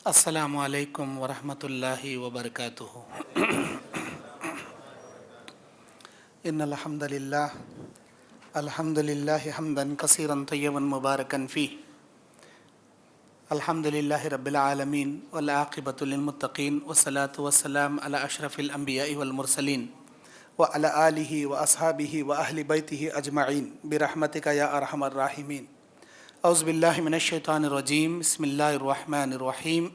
السلام علیکم ورحمۃ اللہ وبرکاتہ۔ ان الحمد للہ حمدا کثیرا طیبا مبارکا فیہ، الحمد للہ رب العالمین والعاقبۃ للمتقین والصلاة والسلام علی اشرف الانبیاء والمرسلین وعلی آلہ واصحابہ واہل بیتہ اجمعین برحمتک یا ارحم الراحمین۔ اعوذ باللہ من الشیطان الرجیم، بسم اللہ الرحمن الرحیم۔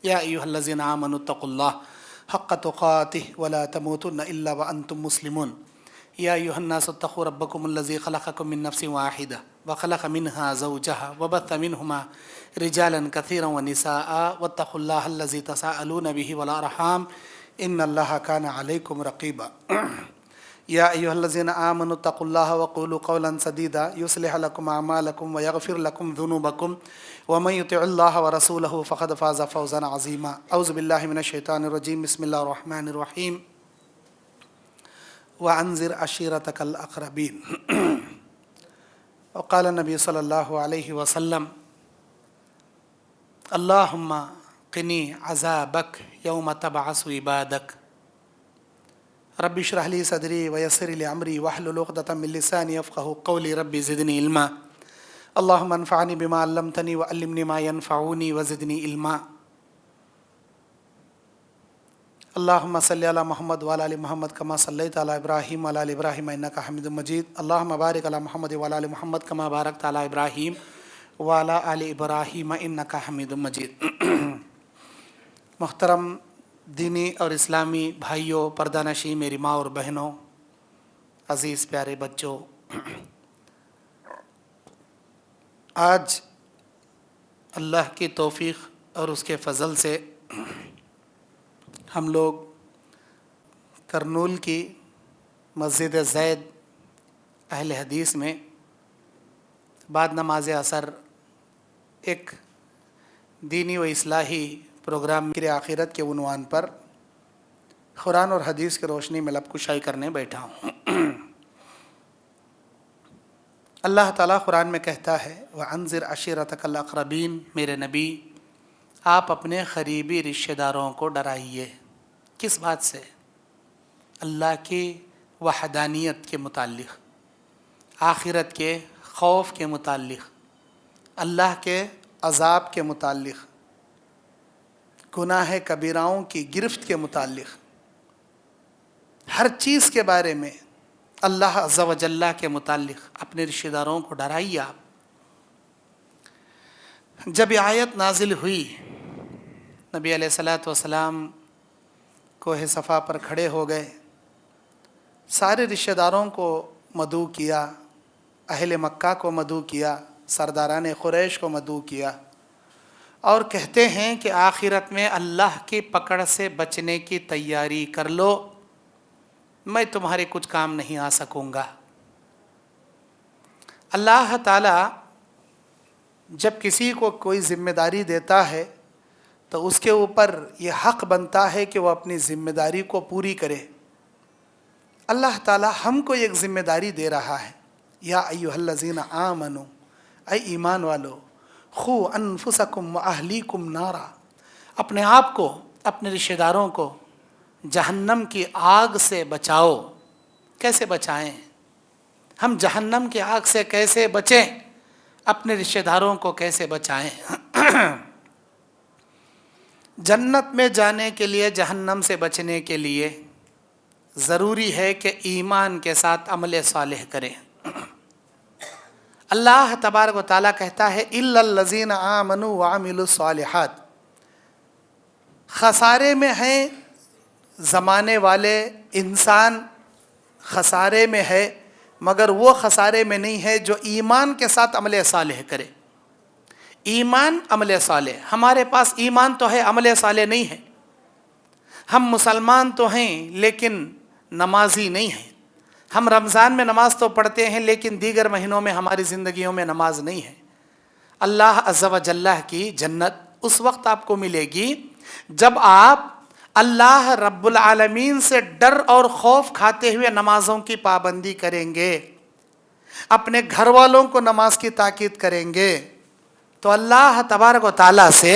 یا ایہا الذین آمنوا اتقوا اللہ حق تقاتہ ولا تموتن الا وانتم مسلمون۔ یا ایہا الناس اتقوا ربکم الذی خلقکم من نفس واحدہ وخلق منها زوجہا وبث منہما رجالا کثیرا ونساء واتقوا اللہ الذی تساءلون بہ والارحام ان اللہ کان علیکم رقیبا۔ یا ایہا الذین آمنوا اتقوا اللہ وقولوا قولا سدیدا یصلح لکم اعمالکم ویغفر لکم ذنوبکم ومن یطع اللہ ورسولہ فقد فاز فوزا عظیما۔ اعوذ باللہ من الشیطان الرجیم، بسم اللہ الرحمن الرحیم۔ وانذر عشیرتک الاقربین۔ وقال النبی صلی اللہ علیہ وسلم اللہم قنی عذابک یوم تبعث عبادک۔ رب اشرح لی صدری ویسر لی امری واحلل عقدۃ من لسانی یفقہوا قولی رب زدنی علما۔ اللہم انفعنی بما علمتنی وعلمنی ما ینفعنی وزدنی علما۔ اللہم صلی علی محمد وعلی آل محمد کما صلیت علی ابراہیم وعلی آل ابراہیم انک حمید مجید۔ اللہم بارک علی محمد وعلی آل محمد کما بارکت علی ابراہیم وعلی آل ابراہیم انک حمید مجید۔ محترم دینی اور اسلامی بھائیوں، پردہ نشین میری ماں اور بہنوں، عزیز پیارے بچوں، آج اللہ کی توفیق اور اس کے فضل سے ہم لوگ کرنول کی مسجد زید اہل حدیث میں بعد نماز عصر ایک دینی و اصلاحی پروگرام کی آخرت کے عنوان پر قرآن اور حدیث کی روشنی میں لب کشائی کرنے بیٹھا ہوں۔ اللہ تعالیٰ قرآن میں کہتا ہے وَأَنذِرْ عَشِيرَتَكَ الْأَقْرَبِينَ، میرے نبی آپ اپنے قریبی رشتہ داروں کو ڈرائیے۔ کس بات سے؟ اللہ کی وحدانیت کے متعلق، آخرت کے خوف کے متعلق، اللہ کے عذاب کے متعلق، گناہ کبیراؤں کی گرفت کے متعلق، ہر چیز کے بارے میں اللہ عز و جل کے متعلق اپنے رشتہ داروں کو ڈرائیے آپ۔ جب یہ آیت نازل ہوئی، نبی علیہ الصلوۃ والسلام کوہ صفا پر کھڑے ہو گئے، سارے رشتہ داروں کو مدعو کیا، اہل مکہ کو مدعو کیا، سرداران قریش کو مدعو کیا، اور کہتے ہیں کہ آخرت میں اللہ کی پکڑ سے بچنے کی تیاری کر لو، میں تمہارے کچھ کام نہیں آ سکوں گا۔ اللہ تعالیٰ جب کسی کو کوئی ذمہ داری دیتا ہے تو اس کے اوپر یہ حق بنتا ہے کہ وہ اپنی ذمہ داری کو پوری کرے۔ اللہ تعالیٰ ہم کو ایک ذمہ داری دے رہا ہے، یا ایھا الذین آمنوا، اے ایمان والو، قوا انفسکم واہلیکم نارا، اپنے آپ کو، اپنے رشتہ داروں کو جہنم کی آگ سے بچاؤ۔ کیسے بچائیں ہم؟ جہنم کی آگ سے کیسے بچیں؟ اپنے رشتہ داروں کو کیسے بچائیں؟ جنت میں جانے کے لیے، جہنم سے بچنے کے لیے ضروری ہے کہ ایمان کے ساتھ عمل صالح کریں۔ اللہ تبارک و تعالیٰ کہتا ہے اِلَّا الَّذِينَ آمَنُوا وَعَمِلُوا الصَّالِحَاتِ۔ خسارے میں ہیں زمانے والے انسان، خسارے میں ہے، مگر وہ خسارے میں نہیں ہے جو ایمان کے ساتھ عمل صالح کرے۔ ایمان، عمل صالح، ہمارے پاس ایمان تو ہے، عمل صالح نہیں ہے۔ ہم مسلمان تو ہیں لیکن نمازی نہیں ہیں۔ ہم رمضان میں نماز تو پڑھتے ہیں لیکن دیگر مہینوں میں ہماری زندگیوں میں نماز نہیں ہے۔ اللہ عز و جل کی جنت اس وقت آپ کو ملے گی جب آپ اللہ رب العالمین سے ڈر اور خوف کھاتے ہوئے نمازوں کی پابندی کریں گے، اپنے گھر والوں کو نماز کی تاکید کریں گے، تو اللہ تبارک و تعالیٰ سے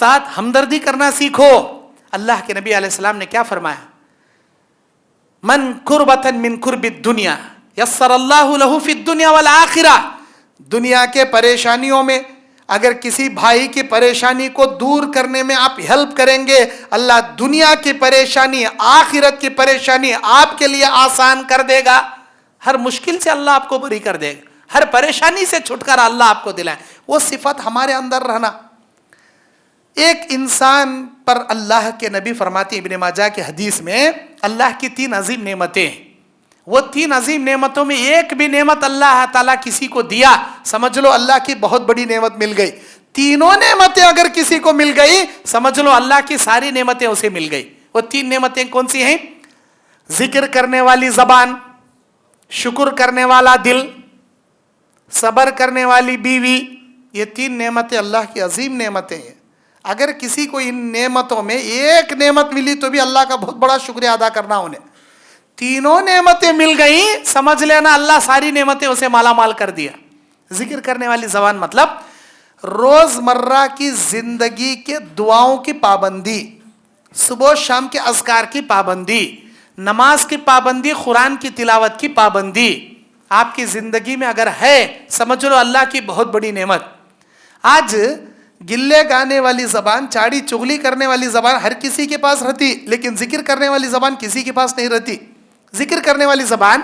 ساتھ ہمدردی کرنا سیکھو. اللہ کے نبی علیہ السلام نے کیا فرمایا؟ من کربتن من کرب الدنیا یسر اللہ لہ فی الدنیا والآخرہ. دنیا کے پریشانیوں میں اگر کسی بھائی کی پریشانی کو دور کرنے میں آپ ہیلپ کریں گے، اللہ دنیا کی پریشانی، آخرت کی پریشانی آپ کے لیے آسان کر دے گا. ہر مشکل سے اللہ آپ کو بری کر دے گا، ہر پریشانی سے چھٹکارا اللہ آپ کو دلائے. وہ صفت ہمارے اندر رہنا. ایک انسان پر اللہ کے نبی فرماتے ہیں ابن ماجہ کی حدیث میں، اللہ کی 3 عظیم نعمتیں ہیں. وہ 3 عظیم نعمتوں میں ایک بھی نعمت اللہ تعالیٰ کسی کو دیا، سمجھ لو اللہ کی بہت بڑی نعمت مل گئی. تینوں نعمتیں اگر کسی کو مل گئی، سمجھ لو اللہ کی ساری نعمتیں اسے مل گئی. وہ 3 نعمتیں کون سی ہیں؟ ذکر کرنے والی زبان، شکر کرنے والا دل، صبر کرنے والی بیوی. یہ 3 نعمتیں اللہ کی عظیم نعمتیں ہیں. اگر کسی کو ان نعمتوں میں ایک نعمت ملی تو بھی اللہ کا بہت بڑا شکریہ ادا کرنا. انہیں تینوں نعمتیں مل گئیں، سمجھ لینا اللہ ساری نعمتیں اسے مالا مال کر دیا. ذکر کرنے والی زبان مطلب روزمرہ کی زندگی کے دعاؤں کی پابندی، صبح و شام کے اذکار کی پابندی، نماز کی پابندی، قرآن کی تلاوت کی پابندی آپ کی زندگی میں اگر ہے، سمجھ لو اللہ کی بہت بڑی نعمت. آج گلے گانے والی زبان، چاڑی چغلی کرنے والی زبان ہر کسی کے پاس رہتی، لیکن ذکر کرنے والی زبان کسی کے پاس نہیں رہتی. ذکر کرنے والی زبان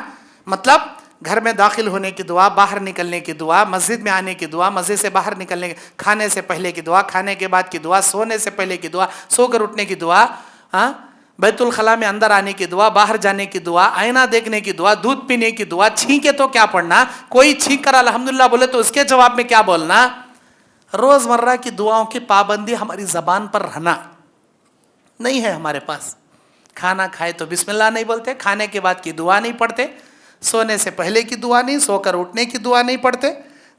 مطلب گھر میں داخل ہونے کی دعا، باہر نکلنے کی دعا، مسجد میں آنے کی دعا، مسجد سے باہر نکلنے کی، کھانے سے پہلے کی دعا، کھانے کے بعد کی دعا، سونے سے پہلے کی دعا، سو کر اٹھنے کی دعا، بیت الخلاء میں اندر آنے کی دعا، باہر جانے کی دعا، آئینہ دیکھنے کی دعا، دودھ پینے کی دعا. چھینکے تو کیا پڑھنا، کوئی چھینک کر الحمدللہ بولے تو اس کے جواب میں کیا بولنا. روزمرہ کی دعاؤں کی پابندی ہماری زبان پر رہنا نہیں ہے ہمارے پاس. کھانا کھائے تو بسم اللہ نہیں بولتے، کھانے کے بعد کی دعا نہیں پڑھتے، سونے سے پہلے کی دعا نہیں، سو کر اٹھنے کی دعا نہیں پڑھتے،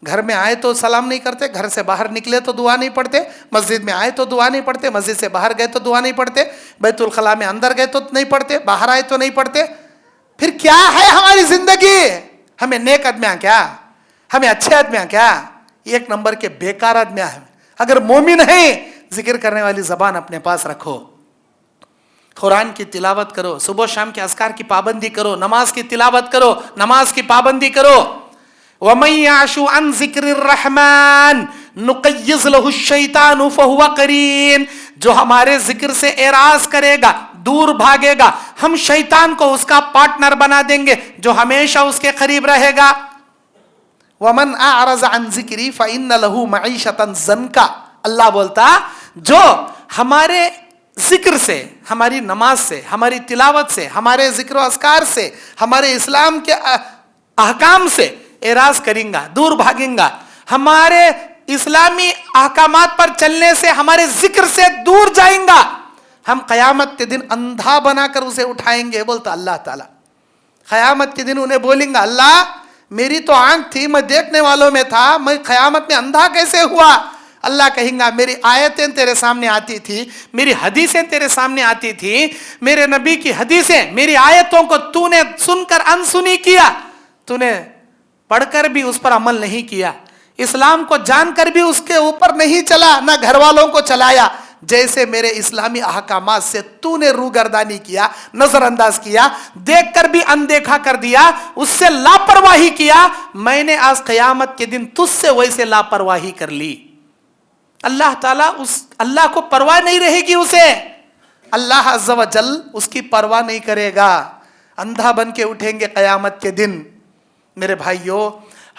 گھر میں آئے تو سلام نہیں کرتے، گھر سے باہر نکلے تو دعا نہیں پڑھتے، مسجد میں آئے تو دعا نہیں پڑھتے، مسجد سے باہر گئے تو دعا نہیں پڑھتے، بیت الخلاء میں اندر گئے تو نہیں پڑھتے، باہر آئے تو نہیں پڑھتے. پھر کیا ہے ہماری زندگی؟ ہمیں نیک آدمیاں کیا، ہمیں اچھے آدمیاں کیا، 1 نمبر کے بیکار آدمیاں ہیں. اگر مومن ہیں، ذکر کرنے والی زبان اپنے پاس رکھو، قرآن کی تلاوت کرو، صبح و شام کے اذکار کی پابندی کرو، نماز کی تلاوت کرو، نماز کی پابندی کرو. وَمَن يَعْشُ عَن ذِكْرِ الرَّحْمَنِ نُقَيِّضْ لَهُ الشَّيْطَانُ فَهُوَ قَرِينٌ. جو ہمارے ذکر سے اعراض کرے گا، دور بھاگے گا، ہم شیطان کو اس کا پارٹنر بنا دیں گے جو ہمیشہ اس کے قریب رہے گا. وَمَنْ أَعْرَضَ عَن ذِكْرِي فَإِنَّ لَهُ مَعِيشَةً ضَنْكَ. اللہ بولتا جو ہمارے ذکر سے، ہماری نماز سے، ہماری تلاوت سے، ہمارے ذکر و اذکار سے، ہمارے اسلام کے احکام سے اعراض کریں گا، دور بھاگیں گا، ہمارے اسلامی احکامات پر چلنے سے، ہمارے ذکر سے دور جائیں گا، ہم قیامت کے دن اندھا بنا کر اسے اٹھائیں گے. بولتا اللہ تعالیٰ قیامت کے دن انہیں بولیں گا، اللہ میری تو آنکھ تھی، میں دیکھنے والوں میں تھا، میں قیامت میں اندھا کیسے ہوا؟ اللہ کہیں گا میری آیتیں تیرے سامنے آتی تھی، میری حدیثیں تیرے سامنے آتی تھی، میرے نبی کی حدیثیں، میری آیتوں کو تو نے سن کر انسنی کیا، تو نے پڑھ کر بھی اس پر عمل نہیں کیا، اسلام کو جان کر بھی اس کے اوپر نہیں چلا، نہ گھر والوں کو چلایا. جیسے میرے اسلامی احکامات سے تو نے روگردانی کیا، نظر انداز کیا، دیکھ کر بھی اندیکھا کر دیا، اس سے لاپرواہی کیا، میں نے آج قیامت کے دن تجھ سے ویسے لاپرواہی کر لی. اللہ تعالیٰ اللہ کو پرواہ نہیں رہے گی اسے، اللہ عز و جل اس کی پرواہ نہیں کرے گا. اندھا بن کے اٹھیں گے قیامت کے دن. میرے بھائیوں،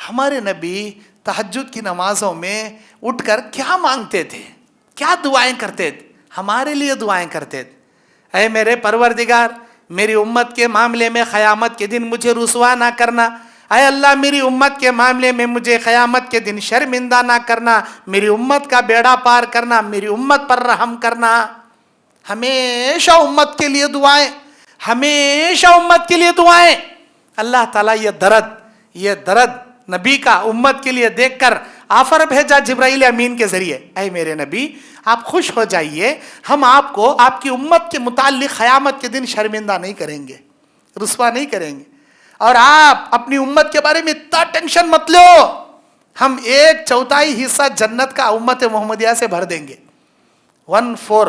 ہمارے نبی تہجد کی نمازوں میں اٹھ کر کیا مانگتے تھے، کیا دعائیں کرتے تھے؟ ہمارے لیے دعائیں کرتے تھے. اے میرے پروردگار، میری امت کے معاملے میں قیامت کے دن مجھے رسوا نہ کرنا. اے اللہ میری امت کے معاملے میں مجھے قیامت کے دن شرمندہ نہ کرنا، میری امت کا بیڑا پار کرنا، میری امت پر رحم کرنا. ہمیشہ امت کے لیے دعائیں، ہمیشہ امت کے لیے دعائیں. اللہ تعالیٰ یہ درد نبی کا امت کے لیے دیکھ کر آفر بھیجا جبرائیل امین کے ذریعے، اے میرے نبی آپ خوش ہو جائیے، ہم آپ کو آپ کی امت کے متعلق قیامت کے دن شرمندہ نہیں کریں گے، رسوا نہیں کریں گے، اور آپ اپنی امت کے بارے میں اتنا ٹینشن مت لو، ہم 1/4 حصہ جنت کا امت محمدیہ سے بھر دیں گے. 1/4,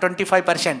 25%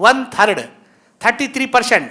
1/3, 33%,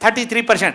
33%,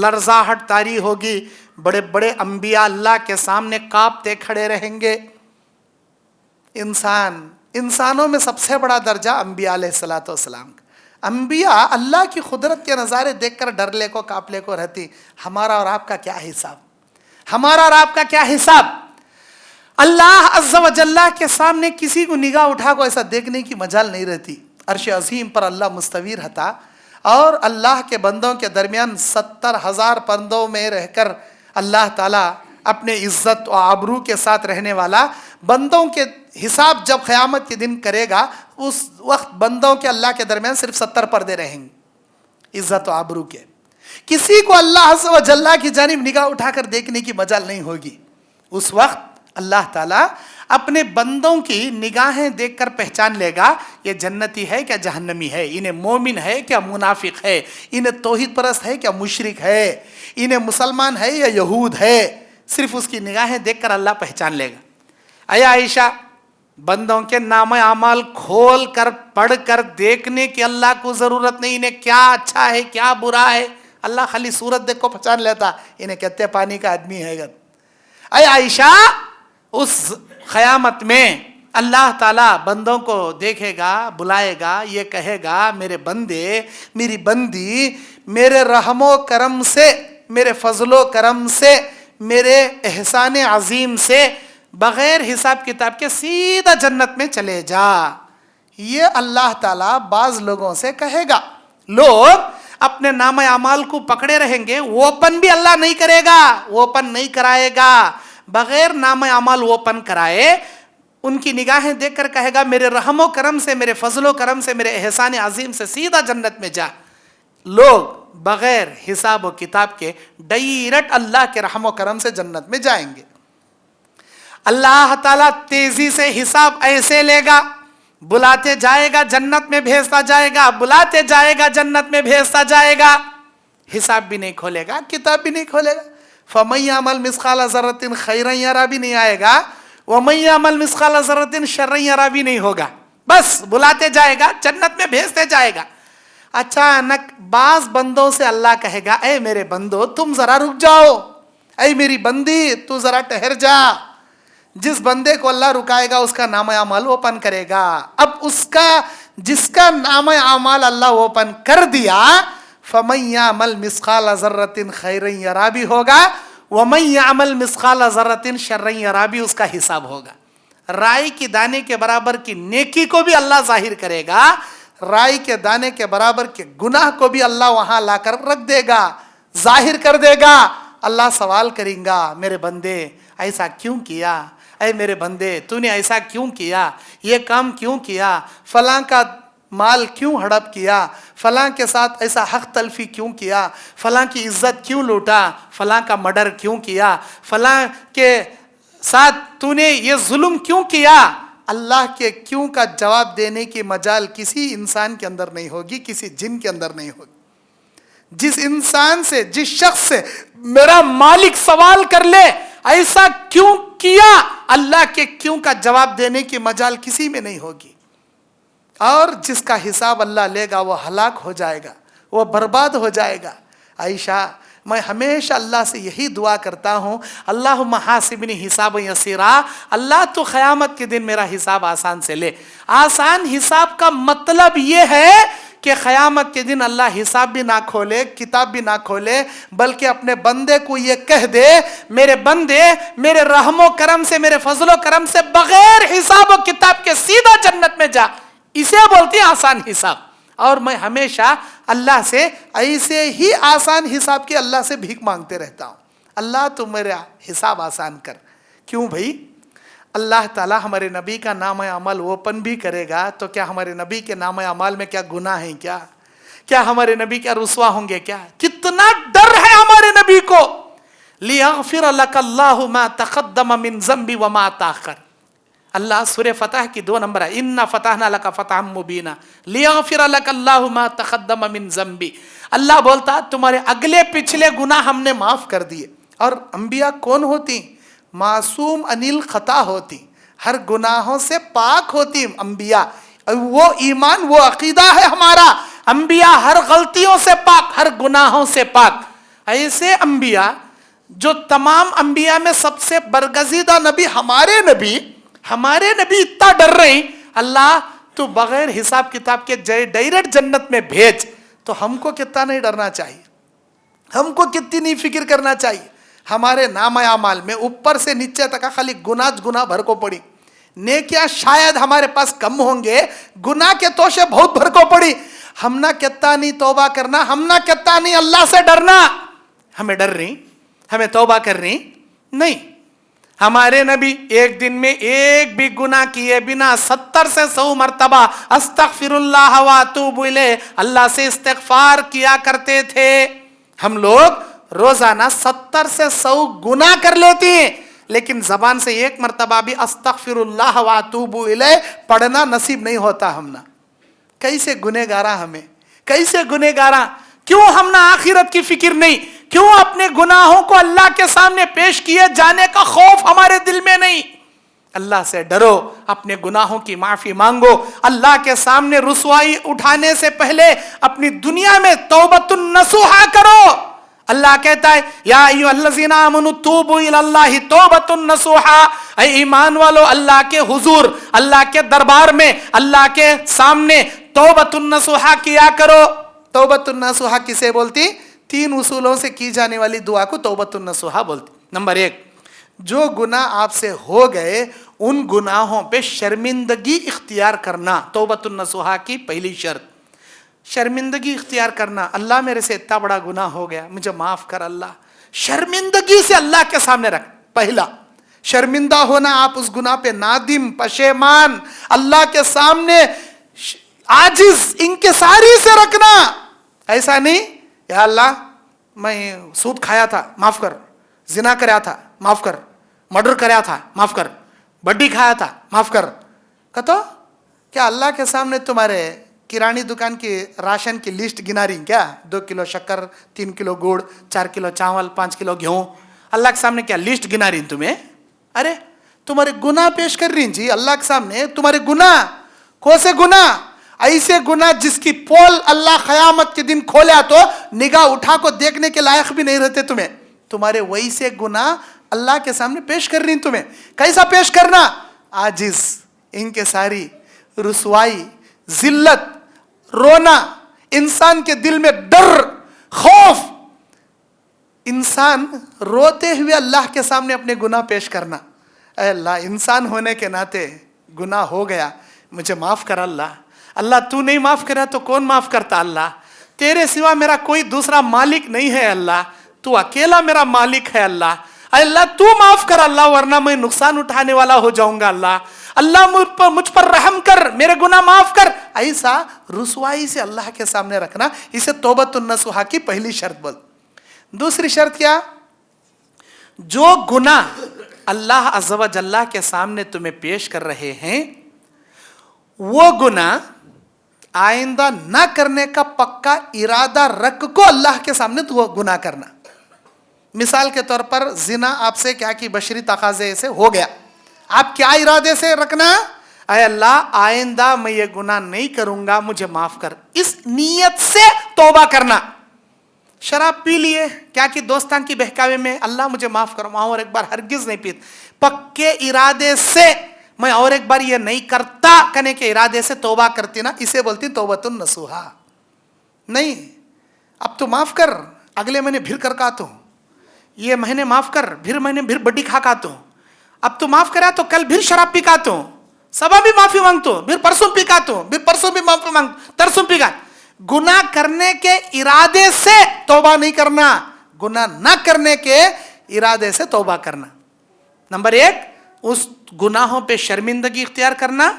لرزاہٹ طاری ہوگی، بڑے بڑے انبیاء اللہ کے سامنے کانپتے کھڑے رہیں گے۔ انسانوں میں سب سے بڑا درجہ انبیاء علیہ الصلوۃ والسلام کا۔ انبیاء اللہ کی قدرت کے نظارے دیکھ کر ڈر لے کو کانپ لے کو رہتی، ہمارا اور آپ کا کیا حساب؟ ہمارا اور آپ کا کیا حساب؟ اللہ عز و جل کے سامنے کسی کو نگاہ اٹھا کو ایسا دیکھنے کی مجال نہیں رہتی۔ عرش عظیم پر اللہ مستوی رہتا اور اللہ کے بندوں کے درمیان 70,000 پردوں میں رہ کر اللہ تعالیٰ اپنے عزت و آبرو کے ساتھ رہنے والا بندوں کے حساب جب قیامت کے دن کرے گا، اس وقت بندوں کے اللہ کے درمیان صرف 70 پردے رہیں گے عزت و آبرو کے۔ کسی کو اللہ عز و جل کی جانب نگاہ اٹھا کر دیکھنے کی مجال نہیں ہوگی۔ اس وقت اللہ تعالیٰ اپنے بندوں کی نگاہیں دیکھ کر پہچان لے گا یہ جنتی ہے کیا جہنمی ہے، انہیں مومن ہے کیا منافق ہے، انہیں توحید پرست ہے کیا مشرک ہے، انہیں مسلمان ہے یا یہود ہے۔ صرف اس کی نگاہیں دیکھ کر اللہ پہچان لے گا۔ اے عائشہ، بندوں کے نام اعمال کھول کر پڑھ کر دیکھنے کی اللہ کو ضرورت نہیں، انہیں کیا اچھا ہے کیا برا ہے، اللہ خالی صورت دیکھ کو پہچان لیتا، انہیں کہتے پانی کا آدمی ہے گا۔ اے عائشہ، اس قیامت میں اللہ تعالیٰ بندوں کو دیکھے گا، بلائے گا، یہ کہے گا میرے بندے میری بندی میرے رحم و کرم سے، میرے فضل و کرم سے، میرے احسان عظیم سے بغیر حساب کتاب کے سیدھا جنت میں چلے جا۔ یہ اللہ تعالیٰ بعض لوگوں سے کہے گا۔ لوگ اپنے نام اعمال کو پکڑے رہیں گے، اوپن بھی اللہ نہیں کرے گا، اوپن نہیں کرائے گا، بغیر نام اعمال اوپن کرائے ان کی نگاہیں دیکھ کر کہے گا میرے رحم و کرم سے، میرے فضل و کرم سے، میرے احسان عظیم سے سیدھا جنت میں جا۔ لوگ بغیر حساب و کتاب کے ڈائریکٹ اللہ کے رحم و کرم سے جنت میں جائیں گے۔ اللہ تعالیٰ تیزی سے حساب ایسے لے گا، بلاتے جائے گا جنت میں بھیجتا جائے گا، بلاتے جائے گا جنت میں بھیجتا جائے گا، حساب بھی نہیں کھولے گا، کتاب بھی نہیں کھولے گا۔ فَمَن يَعْمَلْ مِثْقَالَ ذَرَّةٍ خَيْرًا يَرَهُ بھی نہیں آئے گا، وَمَن يَعْمَلْ مِثْقَالَ ذَرَّةٍ شَرًّا يَرَهُ بھی نہیں ہوگا۔ بس بلاتے جائے گا، جنت میں بھیجتے جائے گا۔ اچانک بعض بندوں سے اللہ کہے گا اے میرے بندو تم ذرا رک جاؤ، اے میری بندی تو ذرا ٹھہر جا۔ جس بندے کو اللہ رکائے گا اس کا نام اعمال اوپن کرے گا۔ اب جس کا نام اعمال اللہ اوپن کر دیا، فَمَن يَعْمَلْ مِثْقَالَ ذَرَّةٍ خَيْرًا يَرَهُ بھی ہوگا، وَمَن يَعْمَلْ مِثْقَالَ ذَرَّةٍ شَرًّا يَرَهُ بھی اس کا حساب ہوگا۔ رائی کی دانے کے برابر کی نیکی کو بھی اللہ ظاہر کرے گا، رائی کے دانے کے برابر کے گناہ کو بھی اللہ وہاں لا کر رکھ دے گا، ظاہر کر دے گا۔ اللہ سوال کریں گا میرے بندے ایسا کیوں کیا، اے میرے بندے تو نے ایسا کیوں کیا، یہ کام کیوں کیا، فلاں کا مال کیوں ہڑپ کیا، فلاں کے ساتھ ایسا حق تلفی کیوں کیا، فلاں کی عزت کیوں لوٹا، فلاں کا مرڈر کیوں کیا، فلاں کے ساتھ تو نے یہ ظلم کیوں کیا۔ اللہ کے کیوں کا جواب دینے کی مجال کسی انسان کے اندر نہیں ہوگی، کسی جن کے اندر نہیں ہوگی۔ جس انسان سے، جس شخص سے میرا مالک سوال کر لے ایسا کیوں کیا، اللہ کے کیوں کا جواب دینے کی مجال کسی میں نہیں ہوگی۔ اور جس کا حساب اللہ لے گا وہ ہلاک ہو جائے گا، وہ برباد ہو جائے گا۔ عائشہ، میں ہمیشہ اللہ سے یہی دعا کرتا ہوں، اللہم حاسبنی حسابا یسیرا، اللہ تو قیامت کے دن میرا حساب آسان سے لے۔ آسان حساب کا مطلب یہ ہے کہ قیامت کے دن اللہ حساب بھی نہ کھولے، کتاب بھی نہ کھولے، بلکہ اپنے بندے کو یہ کہہ دے میرے بندے میرے رحم و کرم سے، میرے فضل و کرم سے بغیر حساب و کتاب کے سیدھا جنت میں جا۔ اسے بولتے ہیں آسان حساب۔ اور میں ہمیشہ اللہ سے ایسے ہی آسان حساب کی اللہ سے بھیک مانگتے رہتا ہوں، اللہ تو میرا حساب آسان کر۔ کیوں بھائی؟ اللہ تعالیٰ ہمارے نبی کا نام اعمال اوپن بھی کرے گا تو کیا ہمارے نبی کے نام اعمال میں کیا گناہ ہیں؟ کیا ہمارے نبی کیا رسوا ہوں گے؟ کتنا ڈر ہے ہمارے نبی کو۔ لِيَغْفِرَ لَكَ اللَّهُ مَا تَقَدَّمَ مِن ذَنْبِ وَمَا تَأَخَّرَ۔ اللہ سورہ فتح کی 2 نمبر ہے، اِنَّا فَتَحْنَا لَكَ فَتْحًا مُبِينًا لِيَغْفِرَ لَكَ اللَّهُ مَا تَقَدَّمَ مِن ذَنْبِ۔ اللہ بولتا تمہارے اگلے پچھلے گناہ ہم نے معاف کر دیے۔ اور انبیاء کون ہوتی؟ معصوم انل خطا ہوتی، ہر گناہوں سے پاک ہوتی انبیاء۔ وہ ایمان، وہ عقیدہ ہے ہمارا، انبیاء ہر غلطیوں سے پاک، ہر گناہوں سے پاک۔ ایسے انبیاء جو تمام انبیاء میں سب سے برگزیدہ نبی ہمارے نبی اتنا ڈر رہے ہیں، اللہ تو بغیر حساب کتاب کے ڈائریکٹ جنت میں بھیج، تو ہم کو کتنا نہیں ڈرنا چاہیے، ہم کو کتنی نہیں فکر کرنا چاہیے. ہمارے نام اعمال میں اوپر سے نیچے تک خالی گناہ بھر کو پڑی، نیکیاں شاید ہمارے پاس کم ہوں گے، گناہ کے توشے بہت بھر کو پڑی. ہم نہ کتنا نہیں توبہ کرنا، ہم نہ کتنا نہیں اللہ سے ڈرنا. ہمیں ڈر رہی، ہمیں توبہ کر رہی نہیں. ہمارے نبی ایک دن میں ایک بھی گناہ کیے بنا 70 سے 100 مرتبہ استغفر اللہ واتوب الیہ اللہ سے استغفار کیا کرتے تھے. ہم لوگ روزانہ 70 سے 100 گناہ کر لیتے ہیں، لیکن زبان سے ایک مرتبہ بھی استغفر اللہ واتوب الیہ پڑھنا نصیب نہیں ہوتا. ہم نہ کیسے گنہگاراں، ہمیں کیسے گنہگاراں. کیوں ہم نہ آخرت کی فکر نہیں؟ کیوں اپنے گناہوں کو اللہ کے سامنے پیش کیے جانے کا خوف ہمارے دل میں نہیں؟ اللہ سے ڈرو، اپنے گناہوں کی معافی مانگو. اللہ کے سامنے رسوائی اٹھانے سے پہلے اپنی دنیا میں توبۃ النصوحہ کرو. اللہ کہتا ہے یا ایھا الذین آمنوا توبوا الی اللہ توبۃ النصوحہ، اے ایمان والو اللہ کے حضور، اللہ کے دربار میں، اللہ کے سامنے توبۃ النصوحہ کیا کرو. توبۃ النصوحہ کسے بولتی؟ 3 اصولوں سے کی جانے والی دعا کو توبۃ النصوحہ بولتی. نمبر 1، جو گناہ آپ سے ہو گئے ان گناہوں پہ شرمندگی اختیار کرنا. توبۃ النصوحہ کی پہلی شرط شرمندگی اختیار کرنا. اللہ میرے سے اتنا بڑا گناہ ہو گیا، مجھے معاف کر اللہ. شرمندگی سے اللہ کے سامنے رکھ. پہلا شرمندہ ہونا، آپ اس گناہ پہ نادم، پشیمان، اللہ کے سامنے عاجز، انکساری سے رکھنا. ایسا نہیں یا اللہ میں سود کھایا تھا معاف کر، زنا کریا تھا معاف کر، مرڈر کریا تھا معاف کر، بڈی کھایا تھا معاف کر. کہتا کیا اللہ کے سامنے تمہارے کرانی دکان کی راشن کی لسٹ گنا رہی کیا؟ 2 کلو شکر، 3 کلو گڑ، 4 کلو چاول، 5 کلو گیہوں. اللہ کے سامنے کیا لسٹ گنا رہی تمہیں؟ ارے تمہارے گناہ پیش کر رہی جی اللہ کے سامنے. تمہارے گناہ کون سے گناہ؟ ایسے گناہ جس کی پول اللہ قیامت کے دن کھولیا تو نگاہ اٹھا کو دیکھنے کے لائق بھی نہیں رہتے تمہیں. تمہارے ویسے گناہ اللہ کے سامنے پیش کر رہی تمہیں. کیسا پیش کرنا؟ عاجز، انکساری، رسوائی، ذلت، رونا، انسان کے دل میں ڈر، خوف. انسان روتے ہوئے اللہ کے سامنے اپنے گناہ پیش کرنا. اے اللہ انسان ہونے کے ناطے گناہ ہو گیا، مجھے معاف کر اللہ. اللہ تو نہیں معاف کرا تو کون معاف کرتا؟ اللہ تیرے سوا میرا کوئی دوسرا مالک نہیں ہے. اللہ تو اکیلا میرا مالک ہے. اللہ اللہ تو معاف کر اللہ، ورنہ میں نقصان اٹھانے والا ہو جاؤں گا. اللہ مجھ پر رحم کر، میرے گناہ معاف کر. ایسا رسوائی سے اللہ کے سامنے رکھنا، اسے توبۃ النصوحہ کی پہلی شرط بول. دوسری شرط کیا؟ جو گناہ اللہ عز و جل کے سامنے تمہیں پیش کر رہے ہیں وہ گناہ آئندہ نہ کرنے کا پکا ارادہ رکھ کو اللہ کے سامنے تو وہ گناہ کرنا. مثال کے طور پر زنا آپ سے کیا کی بشری تقاضے سے ہو گیا، آپ کیا ارادے سے رکھنا؟ اے اللہ آئندہ میں یہ گناہ نہیں کروں گا، مجھے معاف کر. اس نیت سے توبہ کرنا. شراب پی لیے کیا کہ دوستان کی بہکاوے میں، اللہ مجھے معاف کرو، وہاں اور ایک بار ہرگز نہیں پیتا. پکے ارادے سے میں اور ایک بار یہ نہیں کرتا کہنے کے ارادے سے توبہ کرتی نا، اسے بولتی توبۃ النصوحہ. نہیں اب تو معاف کر، اگلے مہینے پھر کر کھاتا ہوں، یہ مہینے معاف کر، پھر مہینے پھر بڈی کھا کھاتا ہوں. اب تو معاف کرا تو کل پھر شراب پی کھاتا ہوں، صبح بھی معافی مانگتا ہوں، پھر پرسوں پی کھاتا ہوں، پھر پرسوں بھی معافی مانگ، ترسوں پی کھاتا. گناہ کرنے کے ارادے سے توبہ نہیں کرنا، گناہ نہ کرنے کے ارادے سے توبہ کرنا. نمبر 1 اس گناہوں پہ شرمندگی اختیار کرنا.